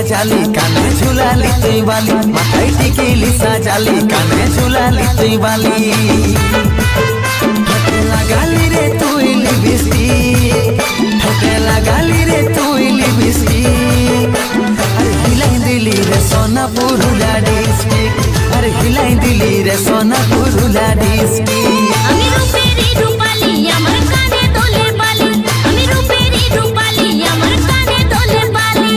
সাজালি কানে ঝুলালি তুই বালি মাথায় টিকিলি সাজালি কানে ঝুলালি তুই বালি ঠোঁটে লাগালি রে তুই লিপস্টিক ঠোঁটে লাগালি রে তুই লিপস্টিক আরে হিলাই দিলি রে সোনা পুরুলা ডিস্ট্রিক্ট আরে হিলাই দিলি রে সোনা পুরুলা ডিস্ট্রিক্ট আমি রূপেরই রূপালি আমার কানে দোলে বালি আমি রূপেরই রূপালি আমার কানে দোলে বালি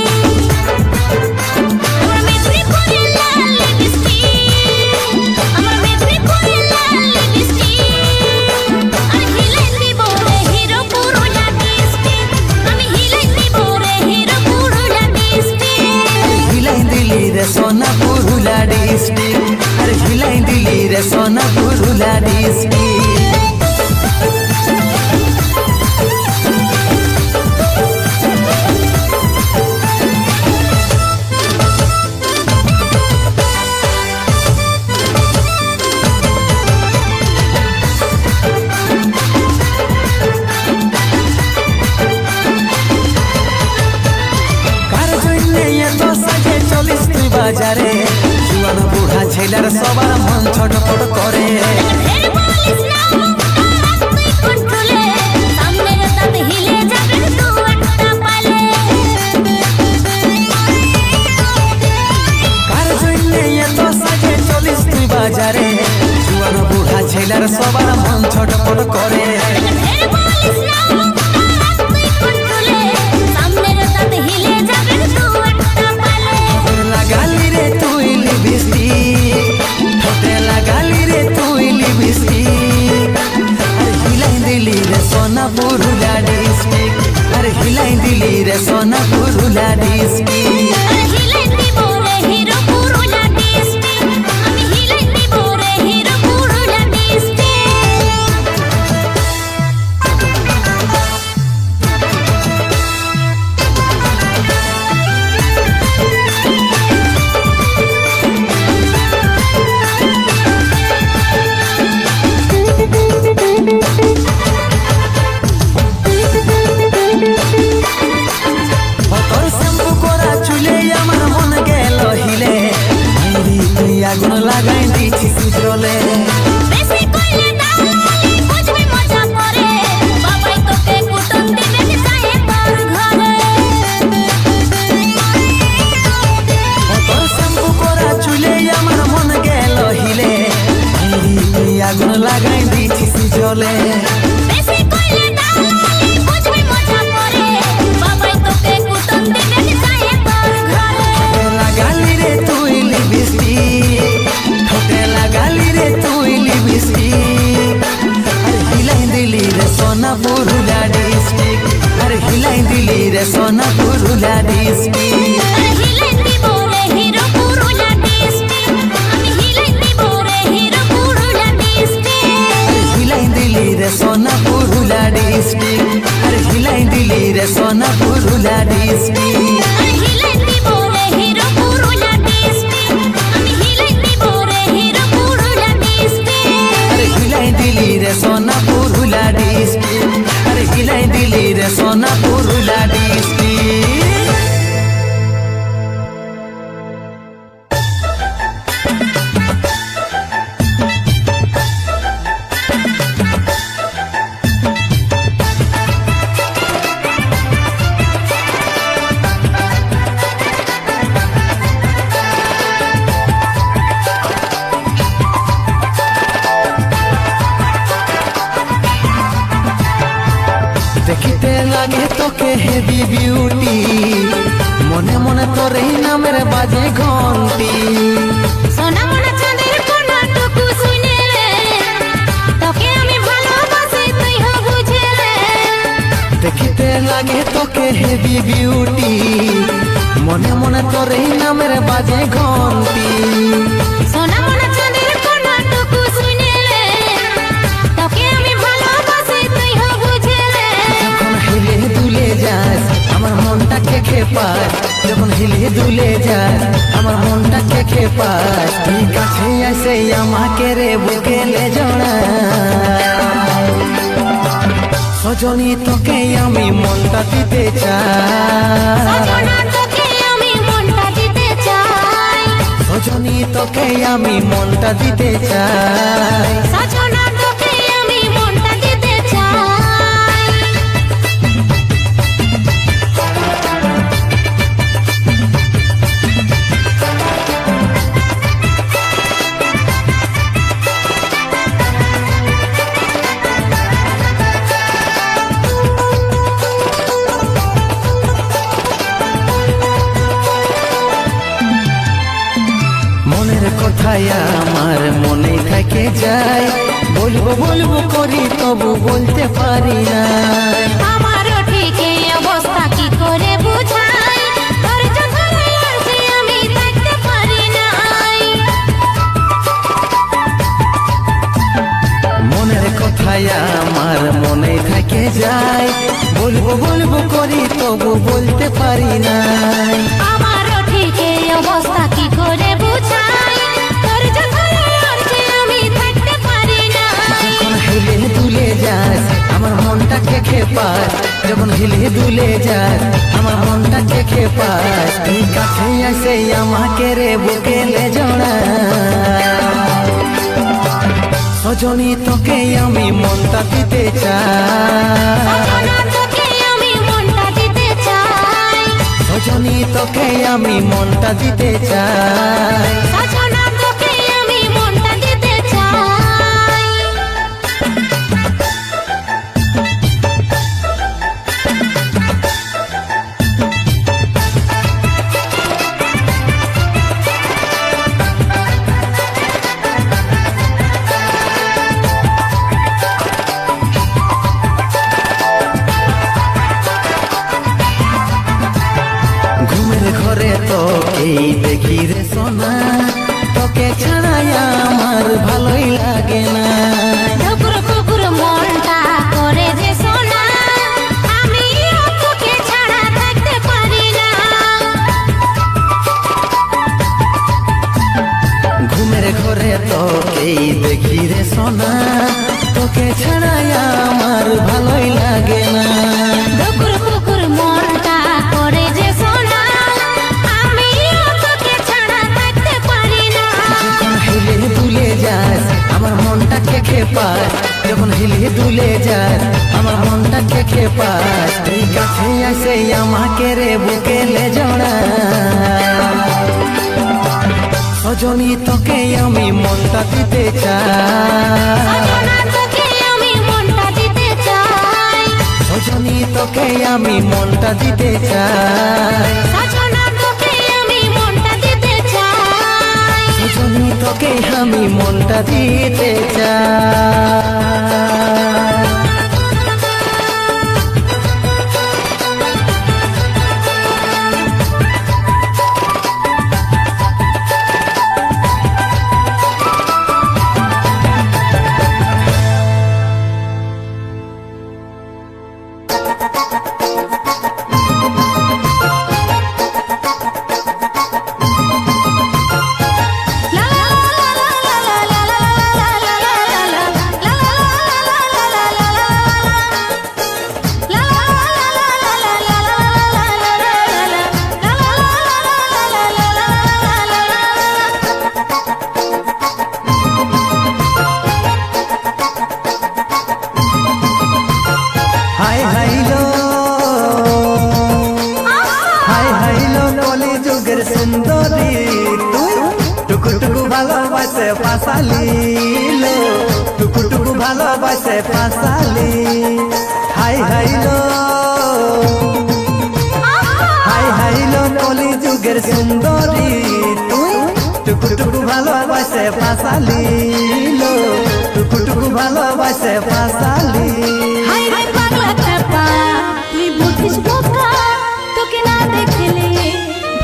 আমার মেদিনীপুরের লাল লিপস্টিক আমার মেদিনীপুরের লাল লিপস্টিক আর হিলাই দিব রে হিরো পুরুলা ডিস্ট্রিক্ট আমি হিলাই দিব রে হিরো পুরুলা ডিস্ট্রিক্ট হিলাই দিলি রে সোনা পুরুলা ডিস্ট্রিক্ট আরে হিলাই দিলি রে সোনা পুরুলা ডিস্ট্রিক্ট বাজারে জুয়ান বুড়া ছেলের সবার মন ছটফট করে ঢের বলিস না তুই কন্ট্রোলে সামনের দাঁত হিলে যাবে দু একটা পালে কার জন্যে এত সাজে চলিস তুই বাজারে জুয়ান বুড়া ছেলের সবার মন ছটফট করে ঢের বলিস না তুই কন্ট্রোলে সামনের দাঁত হিলে যাবে দু একটা পালে লাগালি রে তুই লিপস্টিক ঠোঁটে লাগালি রে তুই লিপস্টিক আরে হিলাই দিলি রে সোনা পুরুলা ডিস্ট্রিক্ট আরে হিলাই দিলি রে সোনা পুরুলা ডিস্ট্রিক্ট আর হিলাই দিব রে হিরো পুরুলা ডিস্ট্রিক্ট আমি হিলাই দিব রে হিরো পুরুলা ডিস্ট্রিক্ট তোর শ্যাম্পু করা চুলে আমার মন গেল হিলে তুই আগুন লাগাই দিছিস চলে বেশি কইলে না লালি বুঝবি মজা পরে বাবাই তোকে কুটন দিবে যায় তোর ঘরে তোর শ্যাম্পু করা চুলে আমার মন গেল হিলে তুই আগুন লাগাই দিছিস চলে বেশি কইলে না লালি বুঝবি মজা পরে বাবাই তোকে কুটন দিবে যায় তোর ঘরে লাগালি রে তুই লিপস্টিক ঠোঁটে লাগালি রে তুই লিপস্টিক আরে হিলাই দিলি রে সোনা পুরুলা ডিস্ট্রিক্ট আরে হিলাই দিলি রে সোনা পুরুলা ডিস্ট্রিক্ট আর হিলাই দিব রে হিরো পুরুলা ডিস্ট্রিক্ট আমি হিলাই দিব রে হিরো পুরুলা ডিস্ট্রিক্ট হিলাই দিলি রে সোনা পুরুলা ডিস্ট্রিক্ট আরে হিলাই দিলি রে সোনা পুরুলা ডিস্ট্রিক্ট আর হিলাই দিব রে হিরো পুরুলা ডিস্ট্রিক্ট আমি হিলাই দিব রে হিরো পুরুলা ডিস্ট্রিক্ট আরে হিলাই দিলি রে সোনা পুরুলা ডিস্ট্রিক্ট আরে হিলাই দিলি রে সোনা পুরুলা ডিস্ট্রিক্ট দেখিতে লাগে তোকে হেভি বিউটি মনে মনে তোর এই নামের বাজে ঘন্টি সোনা মোনা চাঁদের কোনাটুকু শুনে রে তোকে আমি ভালোবাসি তুই হ বুঝে রে দেখিতে লাগে তোকে হেভি বিউটি মনে মনে তোর এই নামের বাজে ঘন্টি সোনা মোনা চাঁদের কোনাটুকু শুনে রে তোকে আমি ভালোবাসি তুই হ বুঝে রে যখন হিলে দুলে যাস আমার মনটাকে খেপাস যখন হিলে দুলে যাস আমার মনটাকে খেপাস তুই কাছে আসে আমাকে রে বুকেলে জড়া সজনী তোকে আমি মনটা দিতে চাই সজনা তোকে আমি মনটা সজনী তোকে আমি মনটা দিতে চাই সজনা তোকে আমি মনটা দিতে চাই মনের কথাই আমার মনে থেকে যায় বলবো বলবো করি তবু বলতে পারি না আমারও ঠিক এই অবস্থা কি করে বুঝাই তোর যখন লাগছে আমি থাকতে পারি নাই মনের কথাই আমার মনে থেকে যায় বলবো বলবো করি তবু বলতে পারি না আমারও ঠিক এই অবস্থা কি করে বুঝাই তোর যখন লাগছে আমি থাকতে পারি নাই যখন হিলে দুলে যাস আমার মনটাকে খেপাস যখন হিলে দুলে যাস আমার মনটাকে খেপাস তুই কাছে আসে আমাকে রে বুকেলে জড়া সজনী তোকে আমি মনটা দিতে চাই সজনা তোকে আমি মনটা দিতে চাই সজনী তোকে আমি মনটা দিতে চাই সজনা তোকে আমি মনটা দিতে চাই ঘুমের ঘরে তোকেই দেখি রে সোনা তোকে ছাড়াই আমার ভালোই লাগে না ঠুকুর পুকুর মনটা করে যে সোনা আমি তোকে ছাড়া থাকতে পারি না ঘুমের ঘরে তোকেই দেখি রে সোনা তোকে ছাড়াই আমার ভালোই লাগে না ঠুকুর পুকুর মনটা করে যে সোনা আমি তোকে ছাড়া থাকতে পারি না যখন হিলে দুলে যাস আমার মনটাকে খেপাস যখন হিলে দুলে যাস আমার মনটাকে খেপাস তুই কাছে আসে আমাকে রে বুকেলে জড়া সজনী তোকে আমি মনটা দিতে চাই সজনা তোকে আমি মনটা দিতে চাই সজনী তোকে আমি মনটা দিতে চাই সজনা তোকে আমি মনটা দিতে চাই সজনী তোকে আমি মনটা দিতে চাই হাই হাইলো হাই হাইলো কলি যুগের সুন্দরী তুই টুকু টুকু ভালোবাসে পাশালিলো টুকু টুকু ভালোবাসে পাশালি হাই হাইলো হাই হাইলো কলি যুগের সুন্দরী তুই টুকু টুকু ভালোবাসে পাশালিলো টুকু টুকু ভালোবাসে পাশালি হাই রে পাগলা চাপা তুই বুঝিস বোকা তোকে না দেখলে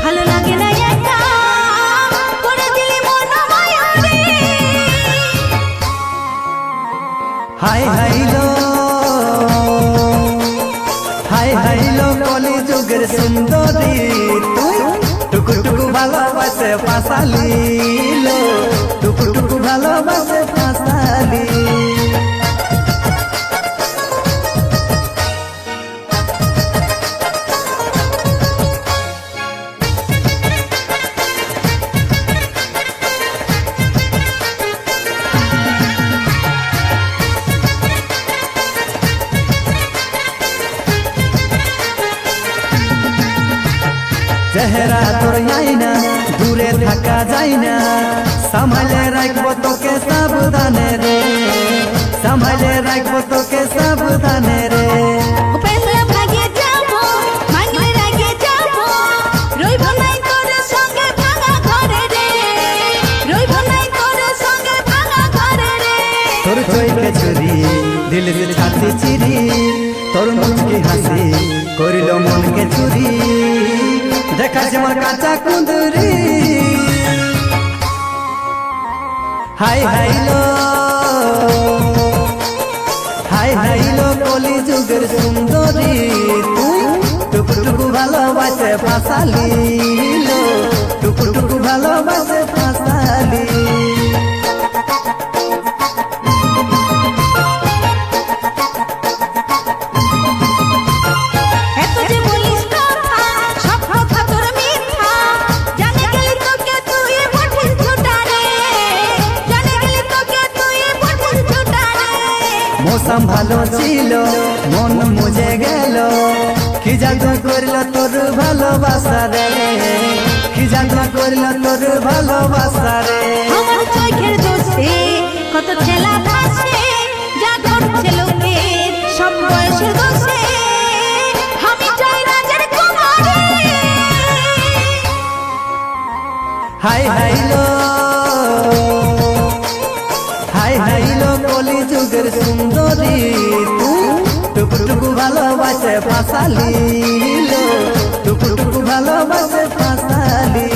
ভালো লাগে না একা করে দিলি মন মায়াবী হাই হাইলো হাই হাইলো কলি যুগের সুন্দরী তুই টুকু টুকু ভালোবাসে পাশালিলো টুকু টুকু ভালোবাসে পাশালি চেহারা তোর আইনা দূরে থাকা যায় না সামলে রাখবো তোকে সাবধানে রে সামলে রাখবো তোকে সাবধানে রে পেলে ভাগে যাব মাগলে রাগে যাব রইব নাই তোর সঙ্গে ভাঙা ঘরে রে রইব নাই তোর সঙ্গে ভাঙা ঘরে রে তোর চোখে চুরি দিল ছাতি চিরি তোর মুখে হাসি করিল মনকে চুরি দেখা যেমন কাঁচা কুঁদরি হাই হাইলো হাই হাইলো কলি যুগের সুন্দরী তুই টুকটুকু ভালোবাসে ফাঁসালি টুকটুকু ভালোবাসে ফাঁসালি এত যে বলিস কথা সব কথা তোর মিথ্যা জানে গেলি তোকে তুই বঠিস ছোটা রে জানে গেলি তোকে তুই বঠিস ছোটা রে মৌসুম ভালো ছিল মন মুজে গেল কি জাদু করল তোর ভালোবাসা রে কি জাদু করল তোর ভালোবাসা রে আমার চোখের দোষে কত ছেলা ভাসে যা ঘটছে লোকের সব বয়সের দোষে আমি চাই রাজের কুমারী হাই হাইলো হাই হাইলো কলি যুগের সুন্দরী তুই টুকটুকু ভালোবাসে ফাঁসালি টুকটুকু ভালোবাসে ফাঁসালি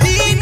দিন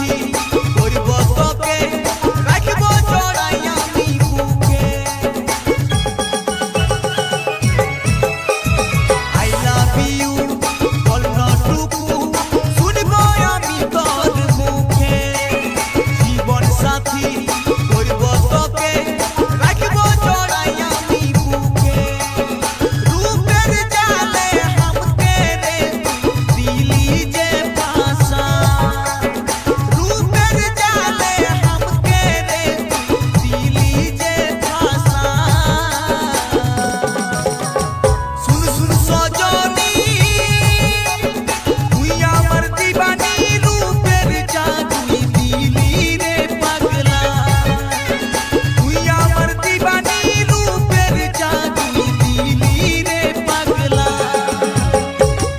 সাথী করব তোকে রাখব জড়াই আমি বুকে আই লাভ ইউ বলনটুকু শুনব আমি তোর মুখে জীবন সাথী করব তোকে রাখব জড়াই আমি বুকে রূপের জালে হামকে রে দিলি যে পাশা রূপের জালে হামকে রে দিলি যে পাশা শুন শুন সজনী তুই আমার দিবানি রূপের জাদুই দিলি রে পাগলা তুই আমার দিবানি রূপের জাদুই দিলি রে পাগলা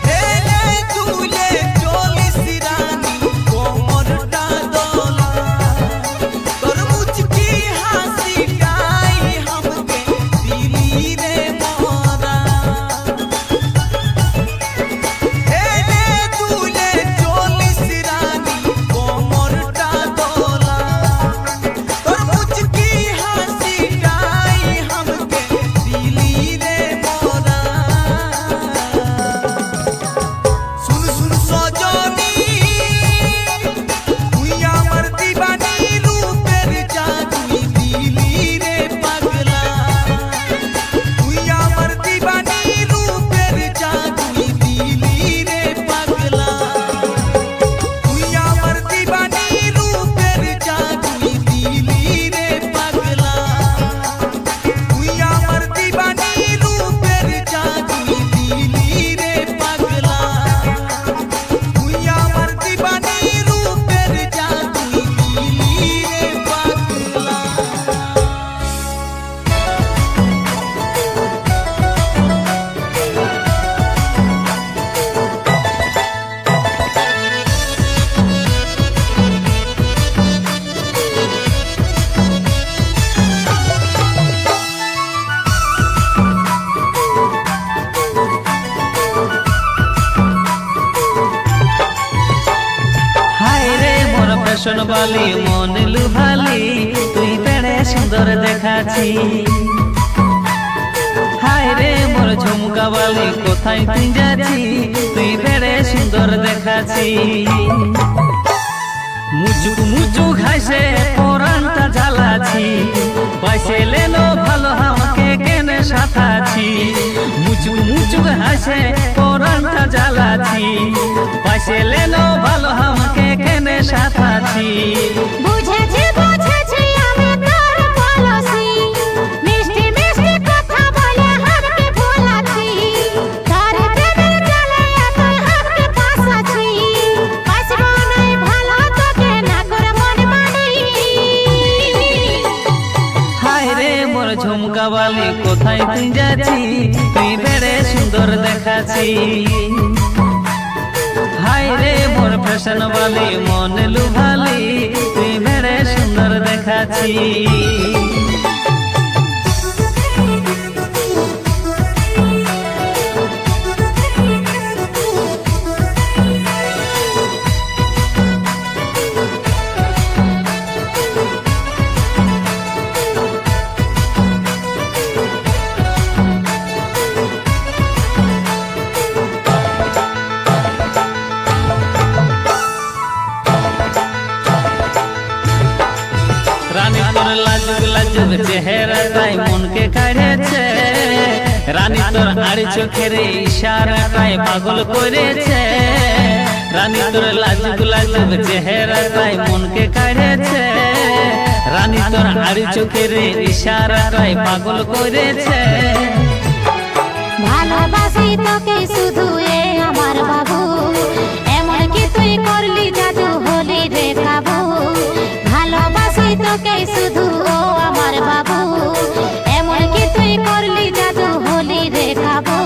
হেলে তুলে চলিস রানী কোমরটা দোলা তোর মুচকি হাসিটাই হামকে দিলি রে মোরা হেলে তুলে চলিস রানী কোমরটা দোলা তোর মুচকি হাসিটাই হামকে দিলি রে মোরা শুন শুন সজনী তুই আমার দিবানি রূপের জাদুই দিলি রে পাগলা তুই আমার দিবানি রূপের জাদুই দিলি রে পাগলা তুই আমার দিবানি রূপের জাদুই দিলি রে পাগলা তুই আমার দিবানি রূপের জাদুই দিলি রে পাগলা তুই আমার দিবানি রূপের জাদুই দিলি রে পাগলা হায় রে মোর ফ্যাশন বালি মন লুভালি তুই বেড়ে সুন্দর দেখাছি হায় রে মোর ঝুমকা বালি কোথায় তুই যাচ্ছি তুই বেড়ে সুন্দর দেখাছি মুচুক মুচুক হাসে পরানটা জ্বালাছি বাইসে লেলো ভালো আমাকে কেনে সাথাছি মুচুক মুচুক হাসে পরানটা জ্বালাছি বাইসে লেলো ভালো আমাকে কেনে সাথাছি বুঝেছি বুঝেছি আমি তোর পলসি মিষ্টি মিষ্টি কথা বলে হারকে ভোলাছি তোর প্রেমের জালে তুই হারকে পাসাছি পাসবো নাই ভালো তোকে না করে মন মানি হায় রে মোর ঝুমকা বালি কোথায় তুই যাচ্ছি তুই বেড়ে সুন্দর দেখাছি হায় রে মোর ফ্যাশন বালি মন লুভালি তুই বেড়ে সুন্দর দেখাছি রানী তোর লাজুক লাজুক চেহারাটাই মনকে কাড়েছে রানী তোর আড়ি চোখের ইশারাটাই পাগল করেছে রানী তোর লাজুক লাজুক চেহারাটাই মনকে কাড়েছে রানী তোর আড়ি চোখের ইশারাটাই পাগল করেছে ভালোবাসি তোকে শুধু এ আমার বাবু এমন কি তুই করলি জাদু হলি রে কাবু ভালোবাসি তোকে শুধু ও আমার বাবু এমন কি তুই করলি জাদু হলি রে কাবু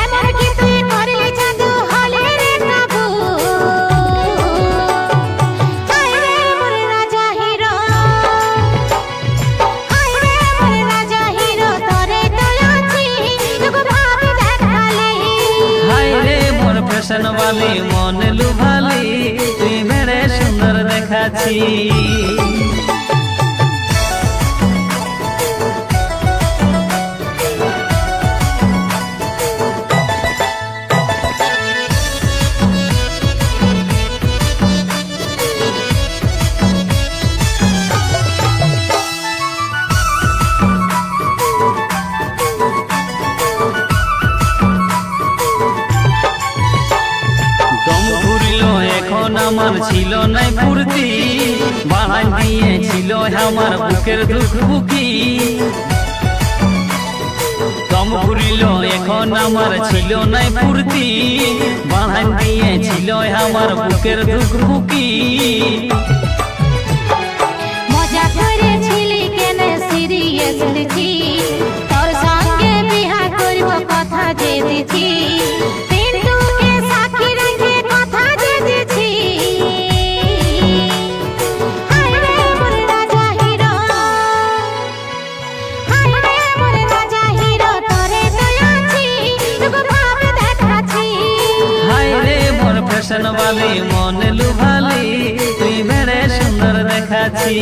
এমন কি তুই করলি জাদু হলি রে কাবু হায় রে মোর রাজা হিরো হায় রে মোর রাজা হিরো তোরে তো আছি তোকে ভাবি দেখালি হায় রে মোর ফ্যাশন বালি মন লুভালি তুই বেড়ে সুন্দর দেখাচ্ছি। দম ঘুরল এখন আমার ছিল নাই ফুর্তি, বাড়াই দিয়েছিল আমার বুকের দুঃখ বুকি। দম ঘুরল এখন আমার ছিল নাই ফুর্তি, বাড়াই দিয়েছিল আমার বুকের দুঃখ বুকি। মজা করেছিলি কেন সিরিয়াস লিখি, তোর সঙ্গে বিহা করব কথা যে দিছি, পিন্টুকে সাথী রেখে কথা যে দিছি। হায় রে মোর রাজা হিরো, হায় রে মোর রাজা হিরো, তোরে দয়াছি তোকে ভাবে দেখাচ্ছি। হায় রে মোর ফ্যাশন বালি মন লুভালি, তুই বেড়ে সুন্দর দেখাচ্ছি।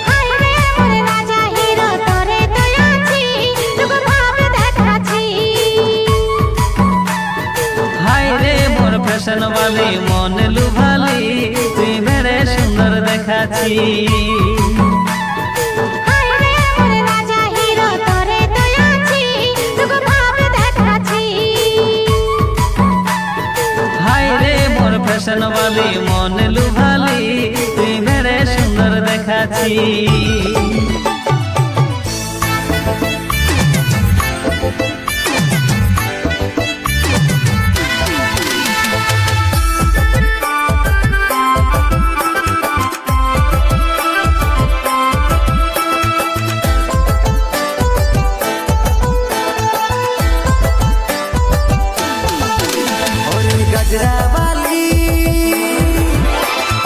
হায় রে মোর রাজা হিরো, তোরে দয়াছি তোকে ভাবে দেখাচ্ছি। হায় রে মোর ফ্যাশন বালি মন লুভালি, তুই বেড়ে সুন্দর দেখাচ্ছি। হায় রে মোর রাজা হিরো, তোরে দয়াছি তোকে ভাবে দেখাচ্ছি। হায় রে মোর ফ্যাশন বালি মন লুভালি, তুই বেড়ে সুন্দর দেখাচ্ছি। ওরে গজরা বালি,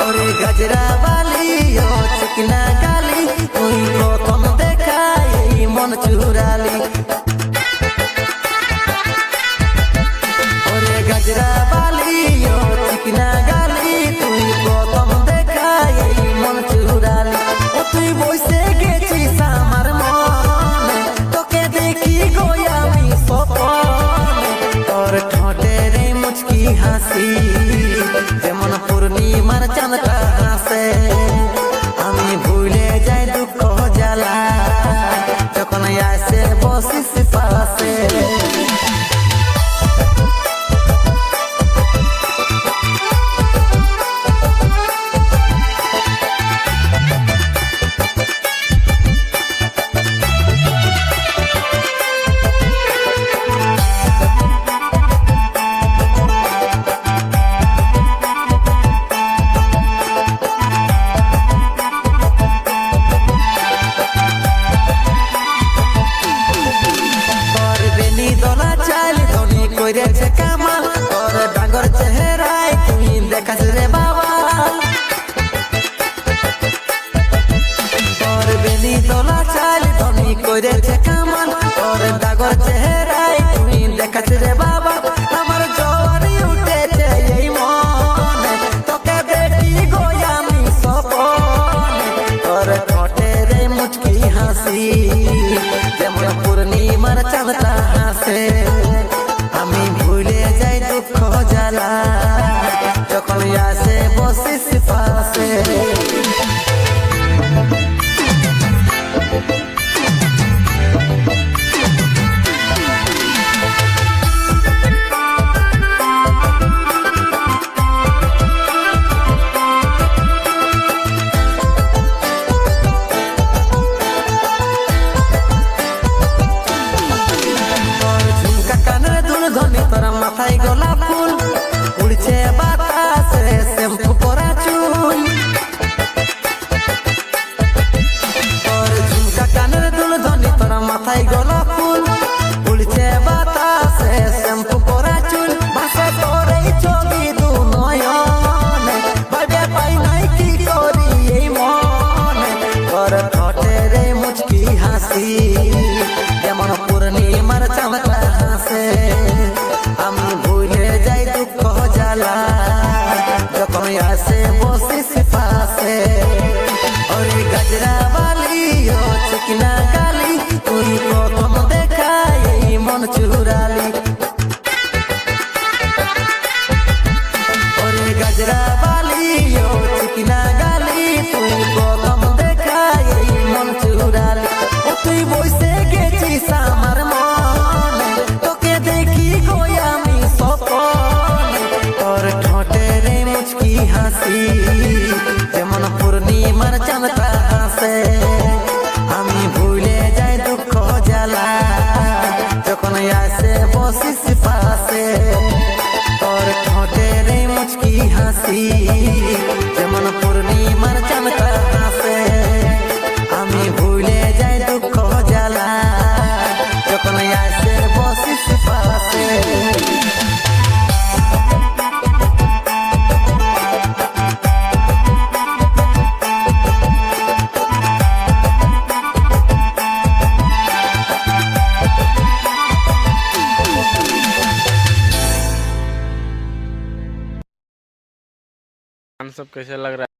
ওরে গজরা বালি, ও চিকনা গালি, তুই প্রথম দেখাই মন চুরালি। ওরে গজরা বালি, ও চিকনা গালি, তুই প্রথম দেখাই মন চুরালি। ও তুই বসে গেছিস আমার মনে, তোকে দেখি গো আমি সপনে। তোর ঠোঁটের এই মুচকি হাসি যেমন পূর্ণিমার চাঁদটা হাসে, আমি ভুলে যাই দুঃখ জ্বালা যখন আসে বসিস পাশে। তোর বেনি দোলা চাল ধনী কইরেছে কামাল, তোর ডাঙ্গর চেহারায় তুই দেখাস রে বাবা। তোর বেনি দোলা চাল ধনী কইরেছে কামাল, তোর ডাঙ্গর চেহারায় তুই দেখাস রে বাবা। আমার জোয়ারি উঠেছে এই মনে, তোকে দেখি গো আমি সপনে। তোর ঠোঁটের এই মুচকি হাসি যেমন পূর্ণিমার চাঁদটা হাসে, আমি ভুলে যাই দুঃখ জ্বালা যখন আসে বসিস পাশে। তোর ঝুমকা কানের দুল ধনি, তোর মাথায় গোলাপ ফুল, উড়ছে বাতাসে শ্যাম্পু করা চুল। যখন আসে বসে সে পাশে ওরে গজরা বালি ও চিকনা গালি তুই প্রথম দেখাই এই মন চুরালি ওরে গজরা বালি ও চিকনা গালি তুই প্রথম দেখাই এই মন চুরালি ও তুই বসে গেছিস আমার মনে তোকে দেখি গো আমি সপনে তোর ঠোঁটের মুচকি হাসি যেমন পূর্ণিমার চাঁদটা হাসে আমি ভুলে যাই দুঃখ জ্বালা যখন আসে বসিস পাশে তোর ঠোঁটের মুচকি হাসি যেমন পূর্ণিমার চাঁদটা হাসে আমি ভুলে যাই দুঃখ জ্বালা যখন আসে বসিস পাশে सब कैसे लग रहा है?